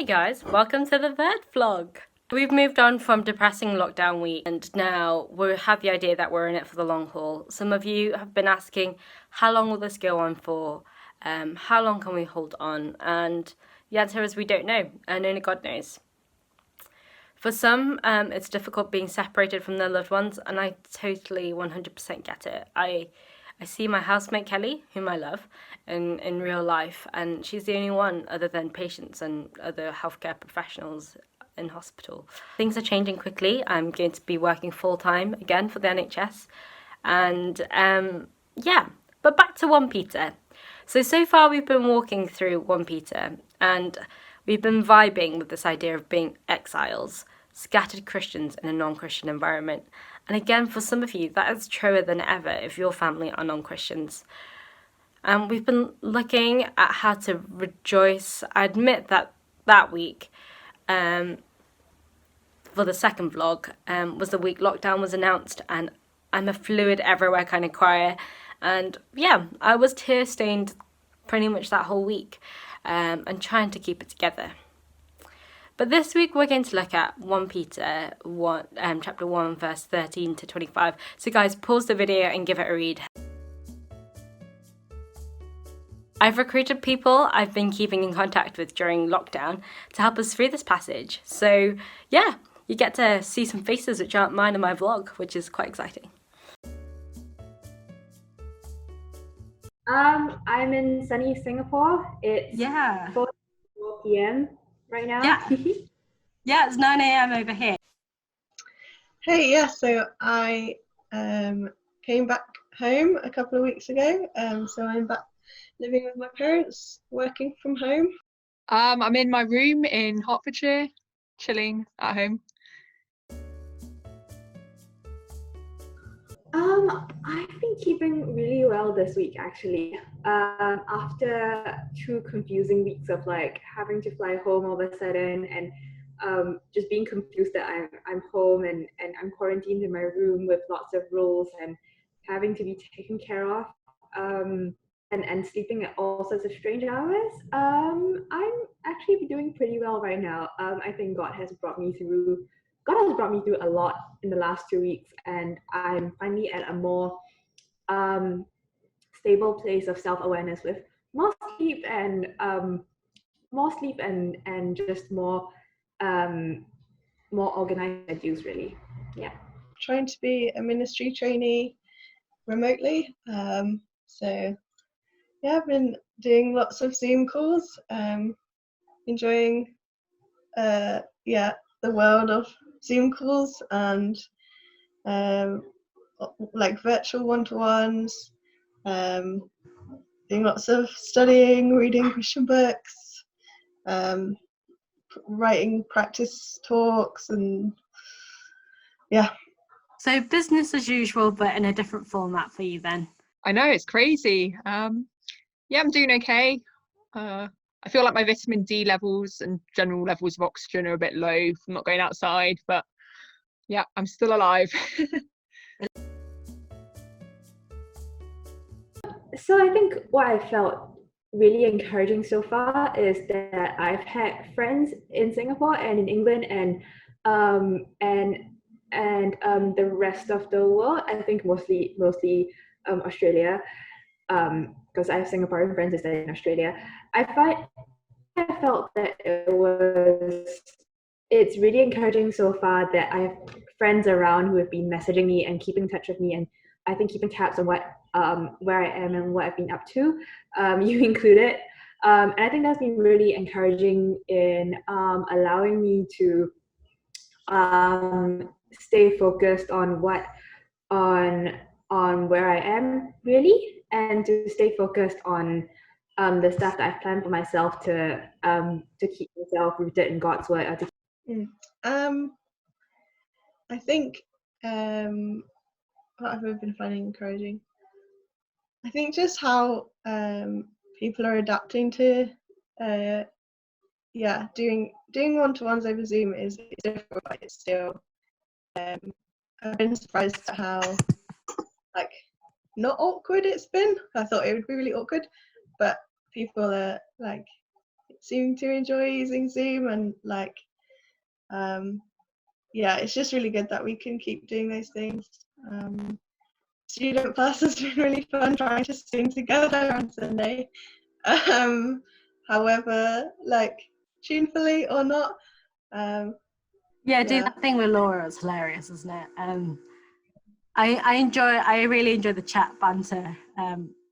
Hey guys, welcome to the third vlog. We've moved on from depressing lockdown week and now we have the idea that we're in it for the long haul. Some of you have been asking, how long will this go on for? How long can we hold on? And the answer is we don't know, and only God knows. For some, it's difficult being separated from their loved ones, and I totally 100% get it. I see my housemate Kelly, whom I love, in real life, and she's the only one other than patients and other healthcare professionals in hospital. Things are changing quickly. I'm going to be working full-time again for the NHS, and yeah, but back to 1 Peter. So far we've been walking through 1 Peter, and we've been vibing with this idea of being exiles, scattered Christians in a non-Christian environment. And again, for some of you, that is truer than ever if your family are non-Christians. And we've been looking at how to rejoice. I admit that week, for the second vlog, was the week lockdown was announced, and I'm a fluid everywhere kind of crier. And yeah, I was tear-stained pretty much that whole week, and trying to keep it together. But this week we're going to look at 1 Peter 1, chapter 1, verse 13 to 25. So guys, pause the video and give it a read. I've recruited people I've been keeping in contact with during lockdown to help us through this passage. So yeah, you get to see some faces which aren't mine in my vlog, which is quite exciting. I'm in sunny Singapore. It's 4 p.m. right now. Yeah, it's 9 a.m. over here. Hey, yeah, so I came back home a couple of weeks ago, so I'm back living with my parents, working from home. I'm in my room in Hertfordshire, chilling at home. I've been keeping really well this week actually. After 2 confusing weeks of like having to fly home all of a sudden and just being confused that I'm home and I'm quarantined in my room with lots of rules and having to be taken care of, and sleeping at all sorts of strange hours. I'm actually doing pretty well right now. I think God has brought me through a lot in the last 2 weeks, and I'm finally at a more stable place of self-awareness with more sleep and just more organized schedules, really. Yeah. Trying to be a ministry trainee remotely. So yeah, I've been doing lots of Zoom calls, enjoying the world of Zoom calls and like virtual one-to-ones, doing lots of studying, reading Christian books, writing practice talks, and yeah. So business as usual, but in a different format for you then. I know, it's crazy. Yeah, I'm doing okay. I feel like my vitamin D levels and general levels of oxygen are a bit low from not going outside, but yeah, I'm still alive. So I think what I felt really encouraging so far is that I've had friends in Singapore and in England and the rest of the world. I think mostly Australia, because I have Singaporean friends that stay in Australia. I felt that it's really encouraging so far that I have friends around who have been messaging me and keeping in touch with me, and I think keeping tabs on what where I am and what I've been up to, you included. And I think that's been really encouraging in allowing me to stay focused on where I am really, and to stay focused on the stuff that I've planned for myself to keep myself rooted in God's word. Or to I think what have I been finding encouraging? I think just how people are adapting to doing one-to-ones over Zoom is difficult, but it's still I've been surprised at how like not awkward it's been. I thought it would be really awkward, but people are like seem to enjoy using Zoom, and like yeah, it's just really good that we can keep doing those things. Student Plus has been really fun trying to sing together on Sunday. However, like tunefully or not. Yeah, doing that thing with Laura is hilarious, isn't it? I really enjoy the chat banter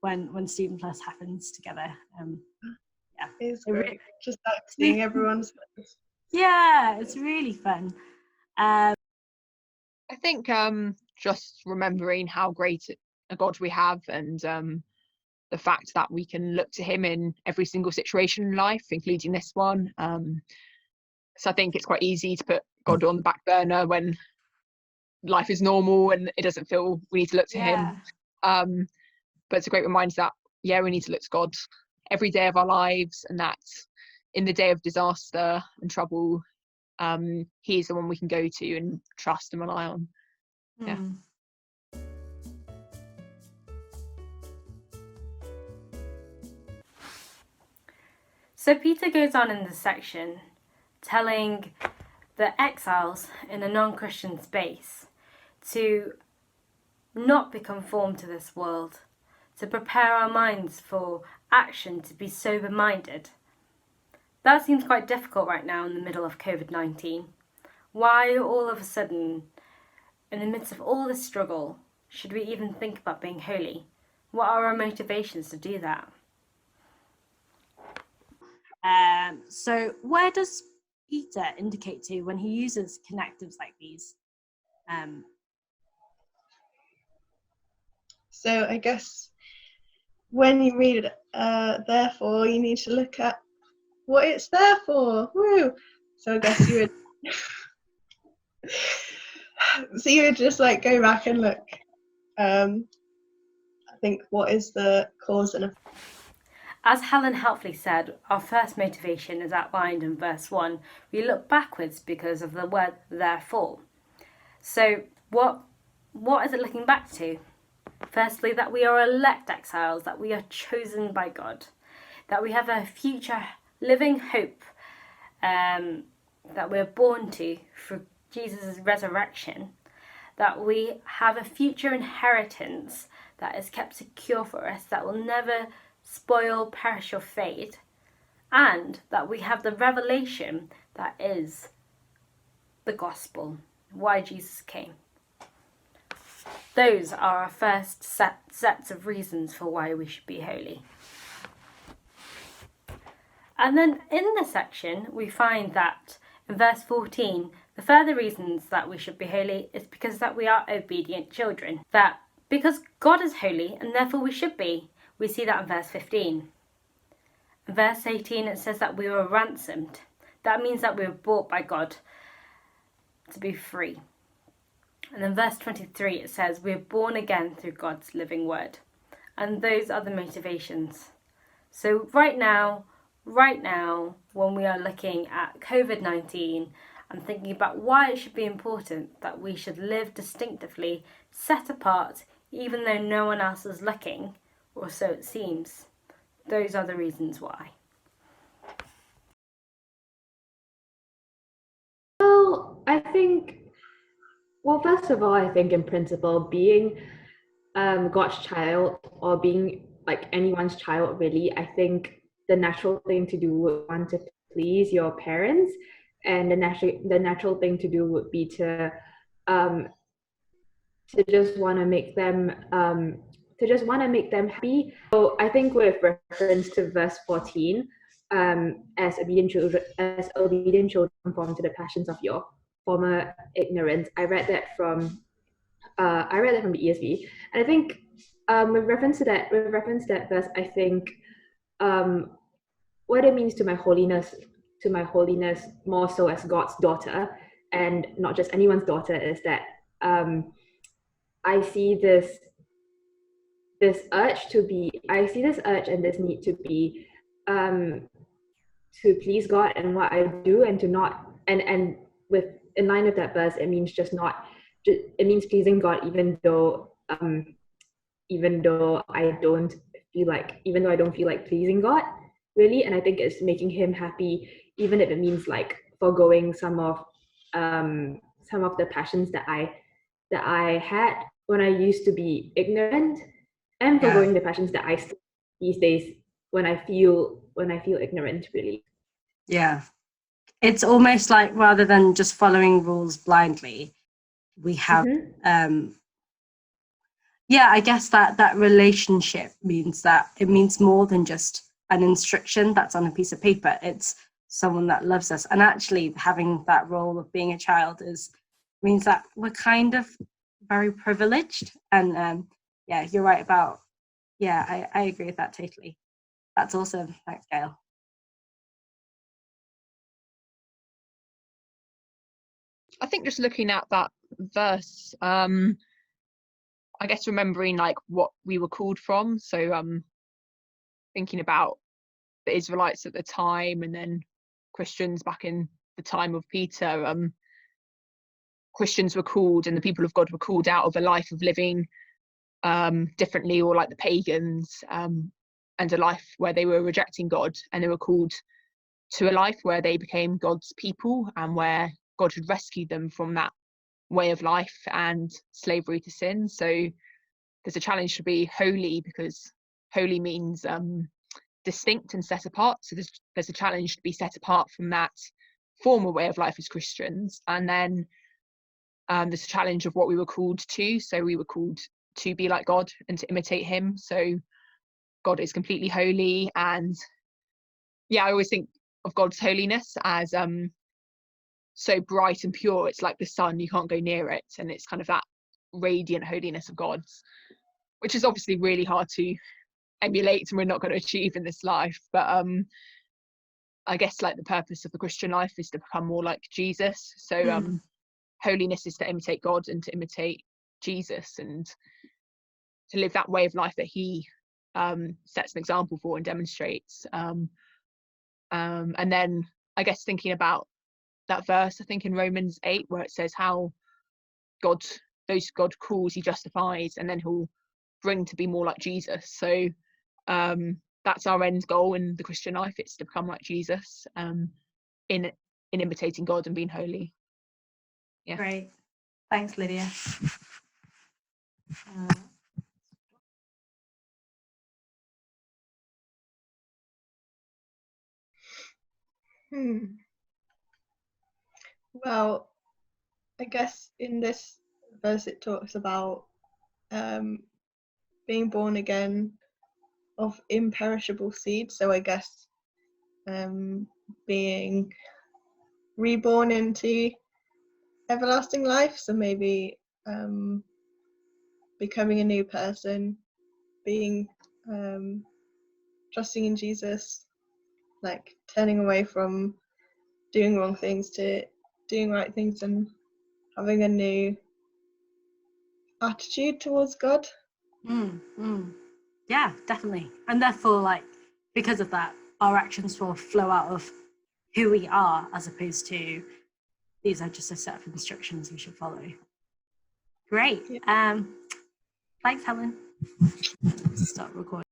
when Student Plus happens together. Yeah, it's great. Just like seeing everyone's face. Yeah, it's really fun. I think just remembering how great a God we have, and the fact that we can look to him in every single situation in life, including this one. So I think it's quite easy to put God on the back burner when life is normal and it doesn't feel we need to look to him. But it's a great reminder that, yeah, we need to look to God every day of our lives, and that in the day of disaster and trouble, he's the one we can go to and trust and rely on. Yeah. So Peter goes on in this section telling the exiles in a non-Christian space to not be conformed to this world, to prepare our minds for action, to be sober-minded. That seems quite difficult right now in the middle of COVID-19. Why all of a sudden, in the midst of all this struggle, should we even think about being holy? What are our motivations to do that? So where does Peter indicate to when he uses connectives like these? So I guess when you read therefore, you need to look at what it's there for. Woo! So I guess you would just like go back and look. I think what is the cause and effect. As Helen helpfully said, our first motivation is outlined in verse 1. We look backwards because of the word therefore. So what is it looking back to? Firstly, that we are elect exiles, that we are chosen by God, that we have a future living hope that we're born to through Jesus' resurrection, that we have a future inheritance that is kept secure for us, that will never spoil, perish, or fade, and that we have the revelation that is the gospel, why Jesus came. Those are our first sets of reasons for why we should be holy. And then in this section, we find that in verse 14, the further reasons that we should be holy is because that we are obedient children. That because God is holy and therefore we should be. We see that in verse 15. In verse 18, it says that we were ransomed. That means that we were bought by God to be free. And in verse 23, it says we're born again through God's living word. And those are the motivations. So right now, when we are looking at COVID-19 and thinking about why it should be important that we should live distinctively, set apart, even though no one else is looking, or so it seems. Those are the reasons why. Well, first of all, I think in principle, being God's child, or being like anyone's child really, I think the natural thing to do would want to please your parents, and the natural thing to do would be to just want to make them happy. So I think with reference to verse 14, as obedient children conform to the passions of your former ignorance. I read that from the ESV, and I think with reference to that verse, I think what it means to my holiness more so as God's daughter and not just anyone's daughter is that I see this urge and this need to be to please God and what I do, and to not and with in line with that verse, it means it means pleasing God even though I don't feel like pleasing God. really. And I think it's making him happy, even if it means like foregoing some of the passions that I had when I used to be ignorant, and foregoing the passions that I still these days when I feel ignorant, really. Yeah. It's almost like rather than just following rules blindly, we have yeah, I guess that relationship means that it means more than just an instruction that's on a piece of paper. It's someone that loves us. And actually having that role of being a child means that we're kind of very privileged. And yeah, you're right about, yeah, I agree with that totally. That's awesome. Thanks, Gail. I think just looking at that verse, I guess remembering like what we were called from. So thinking about the Israelites at the time, and then Christians back in the time of Peter. Christians were called, and the people of God were called out of a life of living differently, or like the pagans, and a life where they were rejecting God, and they were called to a life where they became God's people, and where God had rescued them from that way of life and slavery to sin. So there's a challenge to be holy, because holy means distinct and set apart. So there's a challenge to be set apart from that former way of life as Christians. And then there's a challenge of what we were called to. So we were called to be like God and to imitate him. So God is completely holy. And yeah, I always think of God's holiness as so bright and pure. It's like the sun, you can't go near it. And it's kind of that radiant holiness of God's, which is obviously really hard to emulate, and we're not going to achieve in this life. But I guess like the purpose of the Christian life is to become more like Jesus. So holiness is to imitate God and to imitate Jesus, and to live that way of life that he sets an example for and demonstrates. And then I guess thinking about that verse, I think in Romans 8, where it says how those God calls, he justifies, and then he'll bring to be more like Jesus. So that's our end goal in the Christian life. It's to become like Jesus, in imitating God and being holy. Yeah. Great. Thanks, Lydia. Well, I guess in this verse it talks about being born again of imperishable seed. So I guess being reborn into everlasting life. So maybe becoming a new person, being trusting in Jesus, like turning away from doing wrong things to doing right things, and having a new attitude towards God. Yeah, definitely. And therefore, like, because of that, our actions will flow out of who we are, as opposed to these are just a set of instructions we should follow. Great. Yeah. Thanks, Helen. Start recording.